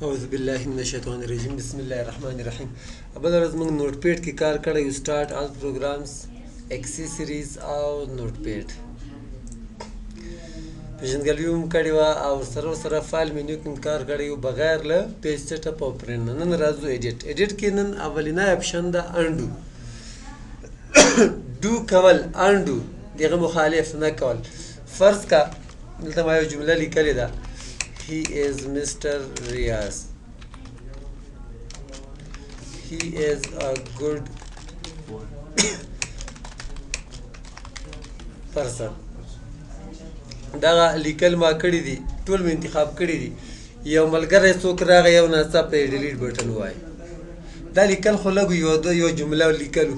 اعوذ بالله من الشیطان الرجیم بسم الله الرحمن الرحیم. بل ورځ موږ نوټ پیډ کې کار کړی یو سٹارټ آل پروګرامز اکسیسریز او نوټ پیډ پیژندګلوي هم کړې وه او سره فایل مینیو کې کار کړی یو بغیر له پیج سیټ اپ او پرنټ نه. نن راځو ایډیټ کې نن اولینی اپشن ده انډو ډو کول انډو دغه مخالف نه کول. فرض کا دلته ما یو جمله لیکلې ده He is Mr. Riaz. He is a good person. دا لیکل ما کړی دي ټول مې انتخاب کړی دي. یو ملګری څوک راغی یو ناڅاپه یې ډیلیټ بټن ووایي. دا لیکل خو لږ یو جمله لیکلو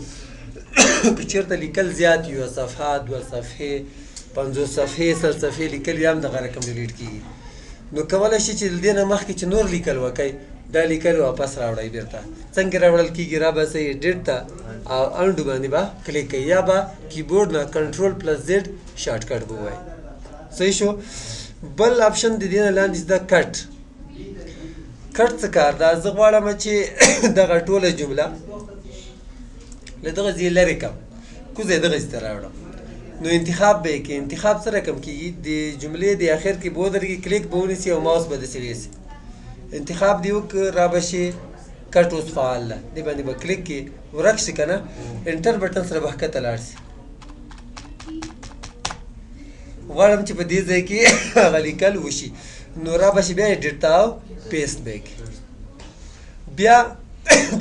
که چېرته لیکل زیات یو صفحه دوه صفحې 50 صفحې 100 صفحې لیکل یا هم دغه رقم ډیلیټ کېږي. نو کولی شي چې د دې نه مخکې چې نور لیکل وکئ دا لیکل واپس راوړئ بیرته. څنګه راوړل کېږي؟ را به ځئ ایډیټ ته او انډو باندې به کلیک کوئ یا به کیبورډ نه کنټرول پلس زیډ شارټ کټ به ووایئ. صحیح شو. بل اپشن د دې نه لاندې ده کټ. کټ څه کار ده؟ زه غواړم چې دغه ټوله جمله له دغه ځای لرې کړم کوزه یې دغه ځای ته راوړم. نو انتخاب به یې کې انتخاب څه رقم کېږي؟ د جملې د اخر کې به ودرېږي کلیک به ونیسي او ماوس به داسې ویسي. انتخاب دې وکړه را به شي کټ اوس فعال ده دې باندې به کلیک کړي ورک شي که نه انټر بټن سره به ښکته لاړ شي. غواړم چې په دې ځای کې هغه لیکل وشي نو را به شي بیا ایډیټ ته او پیسټ به یې کړي. بیا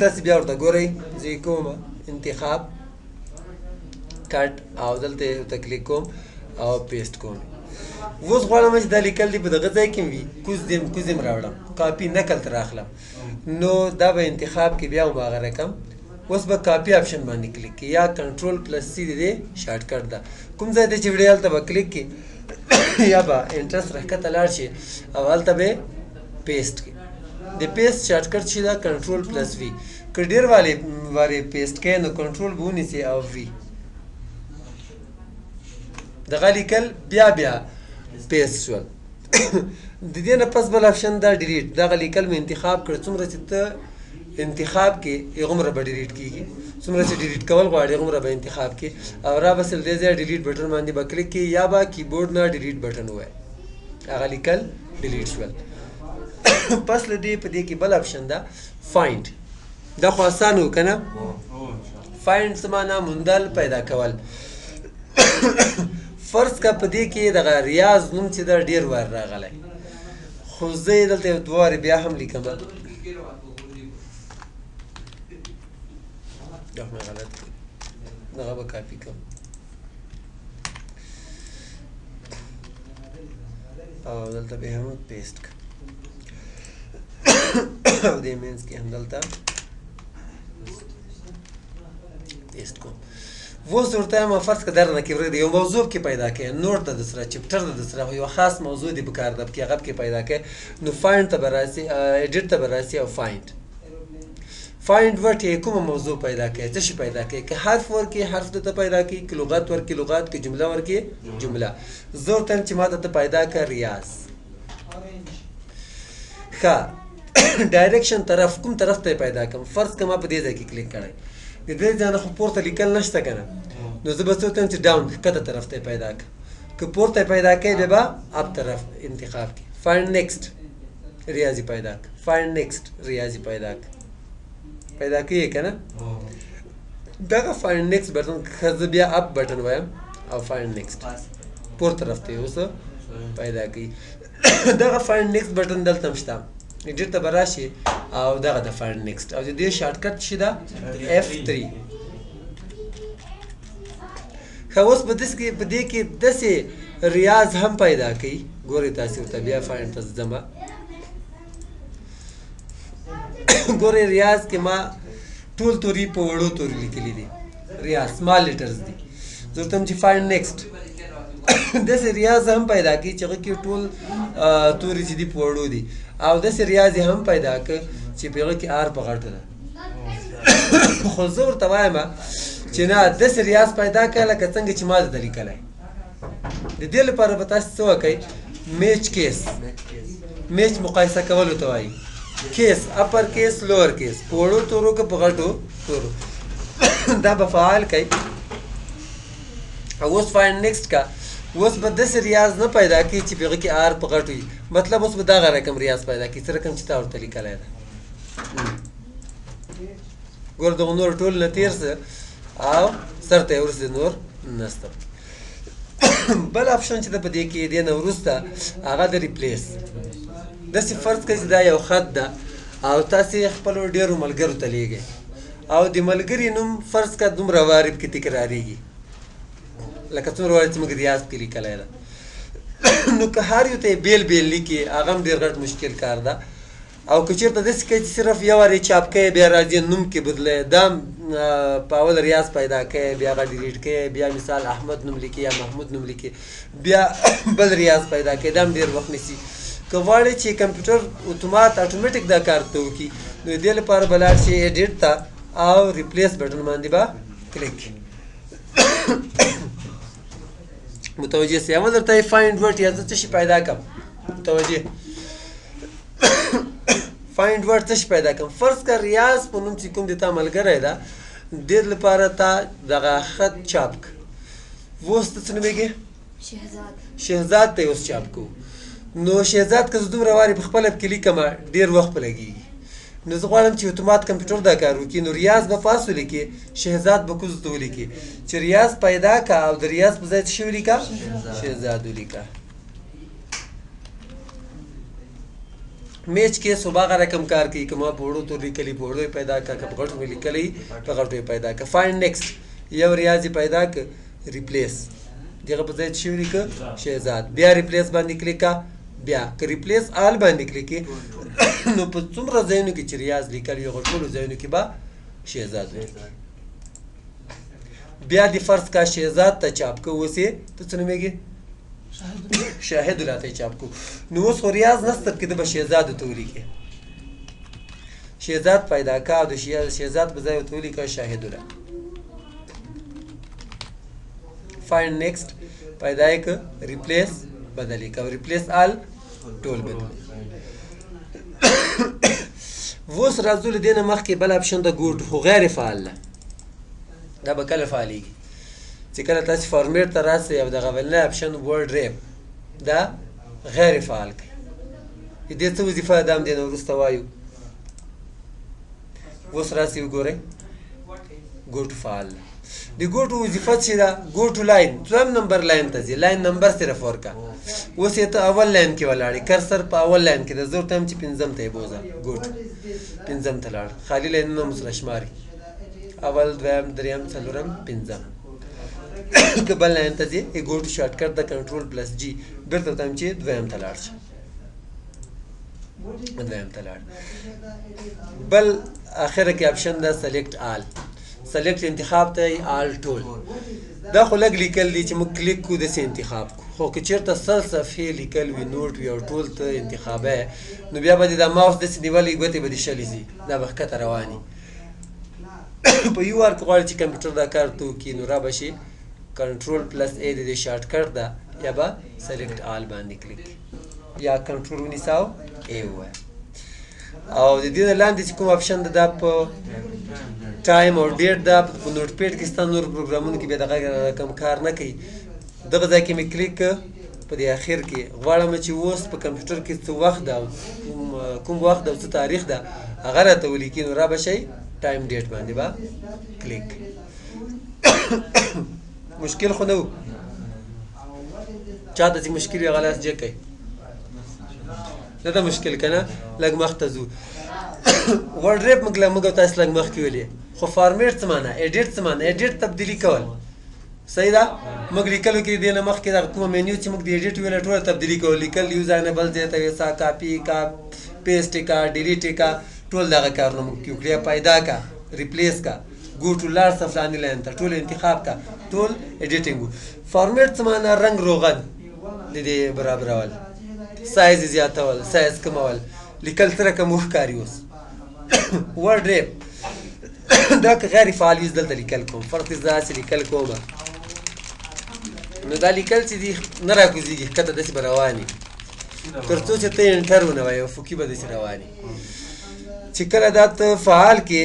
تاسې بیا ورته ګورئ زه یې کوم انتخاب کټ او دلته ورته کلیک کوم او پیسټ کوم. اوس غواړم چې دا لیکل دي په دغه ځای کې وي کوز یې راوړم کاپي نقل ته راخلم نو دا به انتخاب کې بیا هم هغه رقم اوس به کاپي آپشن باندې کلیک کړي یا کنټرول پلس سی دی شارټ کټ ده کوم ځای دی چې ویډیو هلته به کلیک کړي یا به انټر سره ښکته لاړ شي او هلته به پیسټ کړي. د پیسټ شارټ کټ چې ده کنټرول پلس وي. که ډېر وارې پیسټ کوئ نو کنټرول به ونیسئ او وي دغه لیکل بیا پیسټ شول. د دې نه پس بل آپشن دا ډیلیټ. دغه لیکل مې انتخاب کړ څومره چې ته انتخاب کې هغومره به ډیلیټ کېږي څومره چې ډیلیټ کول غواړې هغومره به انتخاب کې او را به سل دې ځای ډیلیټ بټن باندې به کلیک کړي یا به کیبورډ نه ډیلیټ بټن ووایي هغه لیکل ډیلیټ شول. پس له دې په دې کې بل آپشن ده فایند. دا خو اسانه و که نه؟ فایند څه معنا؟ موندل پیدا کول. فرض کا په دې کې دغه ریاض نوم چې ده ډېر وار راغلی خو زه یې دلته یو دوه وارې بیا هم لیکم دا مې غلط کړي دغه به کاپي کړم او دلته بیا هم پیسټ کړم او دې مینس کې هم دلته پیسټ کوم. اوس ورته وایم فرض که درنه کې ورېږدي یو موضوع کې پیدا کړئ نوټ ده درسره چپټر ده درسره یوه خاص موضوع دې په کار ده پکې هغه پکې پیدا کړئ نو فایند ته به راسي ایډیټ ته به راسي او فایند ورته کومه موضوع پیدا کړئ څه شي پیدا کړئ که حرف ورکړي حرف درته پیدا کړي که لغت ورکړي لغت که جمله ورکړي جمله. زه ورته وایم چې ما ته پیدا کړه ریاض. ښه ډایرکشن طرف کوم طرف ته یې پیدا کړم؟ فرض که ما په دې ځای کې کلیک کړی د دې ځای نه خو پورته لیکل نشته که نه نو زه به څه ورته وایم چې ډاون ښکته طرف ته یې پیدا کړه. که پورته یې پیدا کړئ بیا به اپ طرف انتخاب کړي. فایند نیکسټ ریاضي پیدا کړه. فایند نیکسټ ریاضي پیدا کړه. پیدا کړي که نه؟ دغه فایند نیکسټ بټن که زه بیا اپ بټن وایم او فایند نیکسټ پورته طرف ته یې اوس پیدا کړي. دغه فایند نیکسټ بټن دلته هم شته ایډیټ ته به راشي او دغه د فایند نیکسټ او د دې شارټ کټ چې ده F3. ښه اوس په دې کې داسې ریاض هم پیدا کوي ګورئ تاسې ورته بیا فایند ته ځمه ګورئ ریاض کې ما ټول توري په وړو توري لیکلي دي ریاض سمال لیټرز دي. زه ورته وایم چې فایند نیکسټ داسې ریاض هم پیدا کوي چې هغه کې ټول توري چې دي په وړو دي او داسې ریاض یې هم پیدا کړه چې په هغه کې آر په غټو ده خو زه ورته وایم چې نه داسې ریاض پیدا کړه لکه څنګه چې ما ده لیکلی. د دې لپاره به تاسو څه وکئ میچ کیس میچ مقایسه کولو ته وایي کیس اپر کیس لوور کیس په وړو تورو که په غټو تورو دا به فعال کوي. او اوس فایند نیکسټ کا اوس به داسې ریاض نه پیدا کړي چې په هغه کې آر په غټو وي، مطلب اوس به دغه رقم ریاض پیدا کړي څه رقم چې تا ورته لیکلی ده. ګوره دغه نور ټول نه تېر شه او سر ته یې ورسېد نور نسته. بل اپشن چې ده په دې کې دې نه وروسته هغه د ریپلیس. داسې فرض کړئ چې دا یو خط ده او تاسې خپلو ډېرو ملګرو ته لیږئ او د ملګري نوم فرض کړه دومره وارې پکې تکرارېږي لکه څومره وارې چې موږ ریاض کې لیکلی ده. نو که هر یو ته یې بیل بیل لیکي هغه هم ډېر غټ مشکل کار ده. او که چېرته داسې کوي چې صرف یو وارې چاپ کوئ بیا راځي نوم کې بدلوئ، دا په اول ریاض پیدا کوئ بیا هغه ډیلیټ کوئ، بیا مثال احمد نوم لیکي یا محمود نوم لیکي بیا بل ریاض پیدا کوئ، دا هم ډېر وخت نیسي. که غواړئ چې کمپیوټر اتوماټیک دا کار ته وکړي نو دې لپاره به لاړ شئ ایډیټ ته او ریپلیس بټن باندې به کلیک کړي. متوجه سئ. اول درته یې فایند ورډ یا زه څه شي پیدا کړم، متوجه فایند ورډ څه شي پیدا کړم. فرض کړه ریاض په نوم چې کوم د تا ملګری ده دې لپاره تا دغه خط چاپ کړه. اوس ته څه نومېږي؟ شهزاد ته یې اوس چاپ کوو. نو شهزاد که زه دومره وارې په خپله پکې لیکمه ډېر وخت به لګېږي. نو زه غواړم چې اتومات کمپیوټر دا کار وکړي. نو ریاض به پاس ولیکي، شهزاد به کوزو ته ولیکي چې ریاض پیدا که او د ریاض په ځای څه شي ولیکه؟ شهزاد ولیکه. میچ کې صبح هغه رقم کار کوي که ما په وړو تور لیکلي په وړو یې پیدا کړه، که په غټو مې لیکلی په غټو یې پیدا کړه. فایند نیکسټ یو ریاض یې پیدا کړه، ریپلیس د هغه په ځای څه شي ولیکه؟ شهزاد. بیا ریپلیس باندې کلیک کړه، بیا که ریپلیس آل باندې کلیک کړي نو په څومره ځایونو کې چې ریاض لیکلي هغو ټولو ځایونو کې به شهزاد ولیکي. بیا دې فرض کا شهزاد ته چاپ که اوس یې ته څه نومېږي؟ شاهد الله ته یې چاپ کو. نو اوس خو ریاض نسته کې ده به شهزادو ته ولیکې. شهزاد پیدا که او د شهزاد په ځای ورته ولیکه شاهد الله. فایند نیکسټ پیدا یې که، ریپلیس بدل یې که، ریپلیس آل ټول بدل. اوس راځو له دې نه مخکې بل اپشن ده ګوټ، خو غیر فعال ده. دا به کله فعالېږي چې کله تاسې فارمیټ ته راسئ او دغه اولنی اپشن ورډ ریپ دا غیر فعال کړئ. د دې څه وظیفه ده هم دې نه وروسته وایو. اوس راسئ وګورئ ګوټو فعال ده. د ګوټو وظیفه چې ده ګوټو لاین دویم نمبر لاین ته ځي، لاین نمبر صرف ورکړه. اوس یې ته اول لاین کې ولاړې، کرسر په اول لاین کې ده، زه ورته وایم چې پنځم ته یې بوځه، ګوټ پنځم ته لاړ. خالي لاینونه مو سره شماري، اول دویم دریم څلورم پنځم. که بل لاین ته ځې ګوټو شارټکټ ده کنټرول پلس جي، بېرته ورته وایم چې دویم ته لاړ شه، دویم ته لاړ. بل اخره کې اپشن ده سلیکټ آل، سلیکټ انتخاب ته یې آل ټول. دا خو لږ لیکل دي چې موږ کلیک کړو داسې انتخاب کړو، خو که چېرته سل صفحې لیکل وي نوټ وي او ټول ته انتخابی نو بیا به دې دا ماوس داسې نیولی ګوتې به دې شلې ځي، دا به ښکته رواني. په یو وار که غواړې چې کمپیوټر دا کار ته وکړي نو را به شي کنټرول پلس ای د دې شارټکټ ده، یا به سلیکټ آل باندې کلیک یا کنټرول ونیسه او ای ووایه. او د دې نه لاندې چې کوم اپشن ده دا په ټایم او ډیټ ده، په نوټ پیډ کې ستا نور پروګرامونو کې بیا دغه رقم کار نه کوي. دغه ځای کې مې کلیک کړه په دې اخر کې غواړم چې اوس په کمپیوټر کې څه وخت ده او کوم وخت ده او څه تاریخ ده هغه راته ولیکي، نو را به شئ ټایم ډیټ باندې به کلیک. مشکل خو نه و؟ چاته چې مشکل وي هغه لاس جګ کوي. نه ده مشکل که نه، لږ مخته ځو. ورډ ریپ موږ او تاسې لږ مخکې ویلې، خو فارمیټ څه معنا، ایډیټ څه معنا، ایډیټ تبدیلي کول. صحیح ده؟ موږ لیکلو کې دې نه مخکې دغه کومه مینیو چې موږ د ایډیټ ویله ټوله تبدیلي کول، لیکل یو ځای نه بل ځای ته یوسه، کاپي کا، پیسټ کا، ډیلیټ کا، ټول دغه کارونه موږ کې وکړي. پیدا کا، ریپلیس کا، ګو ټو لاړ شه فلاني لاین ته، ټول انتخاب کا، ټول ایډیټینګ. فارمیټ څه معنا، رنګ روغن د دې برابرول، سایز زیاتول، سایز کمول، لیکل څه رقم وښکاري. اوس ورډ ریپ دا که غیر فعال وي دلته لیکل کوم، فرض زه داسې لیکل کومه نو دا لیکل چې دي نه راکوزېږي، ښکته داسې به روان وي. تر څو چې ته انټر ونه وایې افقي به داسې روانې چې کله دا ته فعال کې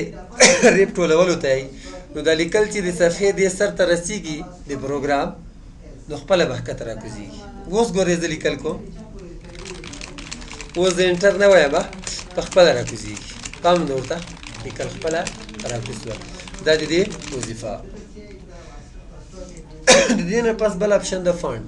ریپ ټولولو ته یې نو دا لیکل چې د صفحې دې سر ته رسېږي د پروګرام نو خپله به ښکته راکوزېږي اوس ګورې زه لیکل کوم اوس د انټر نه وایم په خپله راکوزېږي پام نه ورته لیکل خپله راکوز شوه دا د دې وظیفه د دې نه پس بل اپشن د فونټ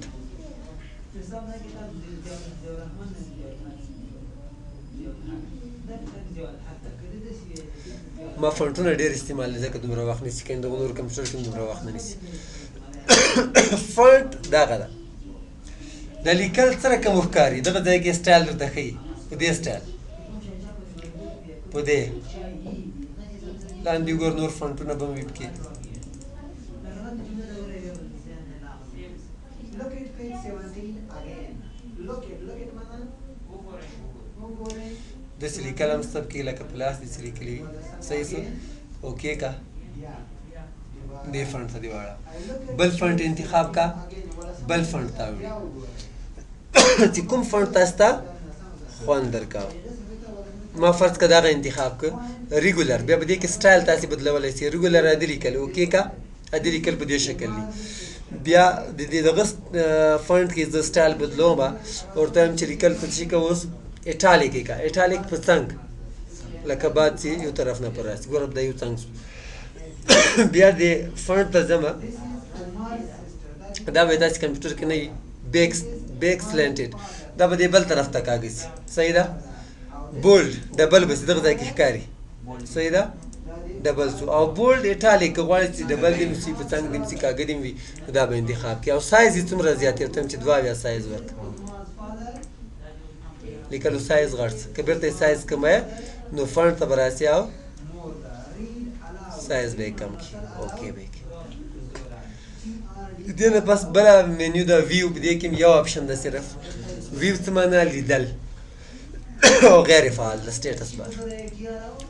ما فونټونه ډېر استعمال دي ځکه دومره وخت نیسي که دغه نور کمپیوټر کې دومره وخت نه نیسي فونټ دغه ده د لیکل سره کوم ښکاري دغه ځای کې سټایل درته ښیي په دې سټایل په دې لاندې ګور نور فونټونه به مې پکې داسې لیکل هم سب کې لکه پلاس داسې لیکلي وي صحیح شو اوکې کا دې فونټ ته دې واړه بل فونټ انتخاب کا بل فونټ ته وړي چې کوم فونټ تاسو ته خوند درکاو ما فرض که دغه انتخاب که ریګولر بیا به دې کې سټایل تاسې بدلولی سي ریګولر عادي لیکل اوکې کا عادي لیکل په دې شکل دي بیا د دغه فونټ کې زه سټایل بدلوم به ورته وایم چې لیکل په څه کوه اوس ایټالیک یې کا ایټالیک په څنګ لکه باد چې یو طرف نه پر راسي ګوره دا یو څنګ شو بیا د فونټ ته ځمه دا به داسې کمپیوټر کې نه وي بیک سلنټډ دا به دې بل طرف ته کاږي صحیح ده بولډ ډبل به دغه ځای کې ښکاري صحیح ده ډبل شو او بولډ ایټالیک که غواړئ چې ډبل دې وي په څنګ دې وي کاږه دې وي نو دا به انتخاب کړي او سایز یې څومره زیات یې ورته چې 2 اویا سایز ورکړه لیکلو سایز غټ که بیرته یې سایز کمه نو فونټ ته به راسي او سایز به یې کم کړي اوکې به یې کړي د دې نه پس بله منیو ده ویو په دې کې یو اپشن ده صرف ویو څه معنا لیدل او غیر فعال ده سټیټس بار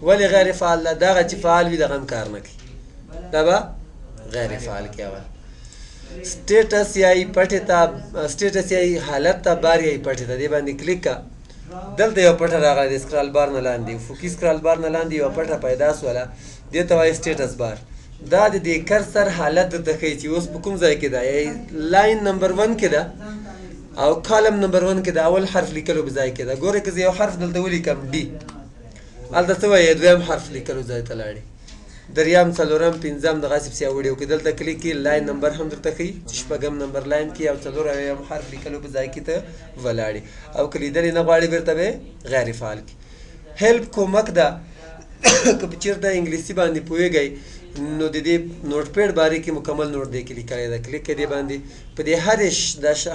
ولې غیر فعال ده دغه چې فعال وي دغه هم کار نه کوي دا به غیر فعال کې اول سټیټس یای پټې ته سټیټس یای حالت ته بار یای پټې ته دې باندې کلیک کا دلته یو پټه راغلی د سکرال بار نه لاندې افقي سکرال بار نه لاندې یوه پټه پیدا سوله دې ته وایي سټیټس بار دا د دې کرسر حالت درته ښیي چې اوس په کوم ځای کې ده یا لاین نمبر 1 کې ده او کالم نمبر 1 کې د اول حرف لیکلو په ځای کې ده ګورئ که زه یو حرف دلته ولیکم ډي هلته څه وایي دویم حرف لیکلو ځای ته لاړې دریم څلورم پنځم دغسې پسې اوړي او که دلته کلیک کړي لاین نمبر هم درته ښیي چې شپږم نمبر لاین کې او څلور اویم حرف لیکلو په ځای کې ته ولاړې او که لیدلې نه غواړې بېرته به یې غیر فعال کړي هیلپ کومک ده که په چېرته انګلیسي باندې پوهېږئ نو د دې نوټ پیډ باره کې مکمل نوټ دی کې لیکلی ده کلیک کړئ دې باندې په دې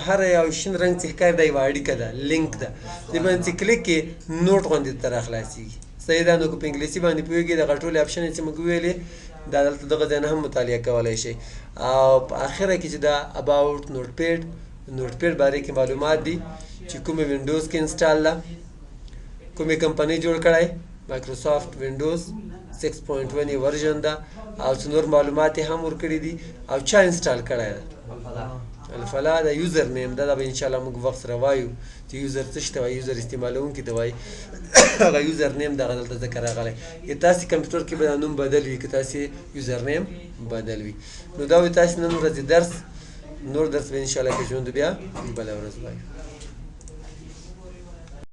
هر یو شین رنګ چې ښکاري دا یوه اړیکه ده لینک ده دې باندې چې کلیک کړې نوټ غوندې ته راخلاصېږي صحیح ده نو که په انګلیسي باندې پوهېږئ دغه ټولې اپشنې چې موږ ویلې دا دلته دغه ځای نه هم مطالعه کولی شئ او په اخره کې چې دا اباوټ نوټ پیډ باره کې معلومات دي چې کومې وینډوز کې انسټال ده کومې کمپنۍ جوړ کړی مایکروسافټ وینډوز 6.1 ورژن ده او څه نور معلومات یې هم ورکړي دي او چا انسټال کړی ده الفلا د یوزر نیم ده دا به انشاءالله موږ وخت سره وایو چې یوزر څه شته وایي یوزر استعمالوونکي ته وایي هغه یوزر نیم دغه دلته ځکه راغلی که تاسې کمپیوټر کې به دا نوم بدل وي که تاسې یوزر نیم بدل وي نو دا وایي تاسې نن ورځې درس نور درس به انشاءالله که ژوند بیا بله ورځ وایو